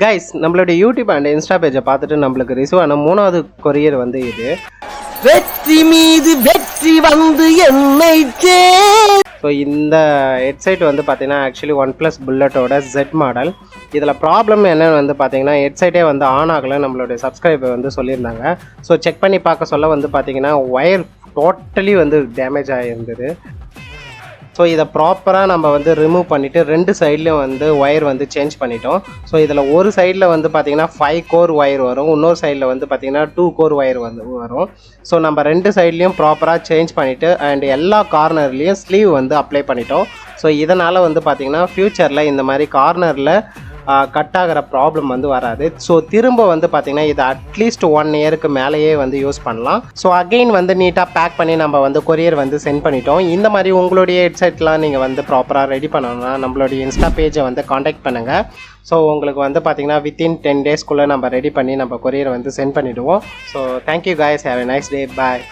Guys நம்மளுடைய YouTube and Insta பேஜை பார்த்துட்டு நம்மளுக்கு ரிசீவ் ஆன 3வது கொரியர் வந்து இது வெற்றி மீது வெற்றி வந்து என்னை ஸோ இந்த ஹெட்செட் வந்து பார்த்தீங்கன்னா ஆக்சுவலி OnePlus புல்லட்டோட Z மாடல். இதில் ப்ராப்ளம் என்னென்னு வந்து பார்த்தீங்கன்னா ஹெட்செட்டே வந்து ஆன் ஆகலை நம்மளுடைய சப்ஸ்கிரைபர் வந்து சொல்லியிருந்தாங்க. ஸோ செக் பண்ணி பார்க்க சொல்ல வந்து பார்த்தீங்கன்னா ஒயர் டோட்டலி வந்து டேமேஜ் ஆகியிருந்தது. ஸோ இதை ப்ராப்பராக நம்ம வந்து ரிமூவ் பண்ணிவிட்டு 2 சைட்லேயும் வந்து ஒயர் வந்து சேஞ்ச் பண்ணிட்டோம். ஸோ இதில் ஒரு சைடில் வந்து பார்த்திங்கன்னா 5 கோர் ஒயர் வரும், இன்னொரு சைடில் வந்து பார்த்திங்கன்னா 2 கோர் ஒயர் வந்து வரும். ஸோ நம்ம 2 சைட்லேயும் ப்ராப்பராக சேஞ்ச் பண்ணிவிட்டு அண்ட் எல்லா கார்னர்லேயும் ஸ்லீவ் வந்து அப்ளை பண்ணிட்டோம். ஸோ இதனால் வந்து பார்த்திங்கன்னா ஃப்யூச்சரில் இந்த மாதிரி கார்னரில் கட் ஆகிற ப்ராப்ளம் வந்து வராது. ஸோ திரும்ப வந்து பார்த்திங்கன்னா இது அட்லீஸ்ட் 1 இயருக்கு மேலேயே வந்து யூஸ் பண்ணலாம். ஸோ அகெயின் வந்து நீட்டாக பேக் பண்ணி நம்ம வந்து கொரியர் வந்து சென்ட் பண்ணிட்டோம். இந்த மாதிரி உங்களுடைய ஹெட்செட்லாம் நீங்கள் வந்து ப்ராப்பராக ரெடி பண்ணணும்னா நம்மளுடைய இன்ஸ்டா பேஜை வந்து காண்டாக்ட் பண்ணுங்கள். ஸோ உங்களுக்கு வந்து பார்த்திங்கன்னா வித்தின் 10 டேஸ்க்குள்ளே நம்ம ரெடி பண்ணி நம்ம கொரியர் வந்து சென்ட் பண்ணிவிடுவோம். So thank you guys, have a nice day, bye.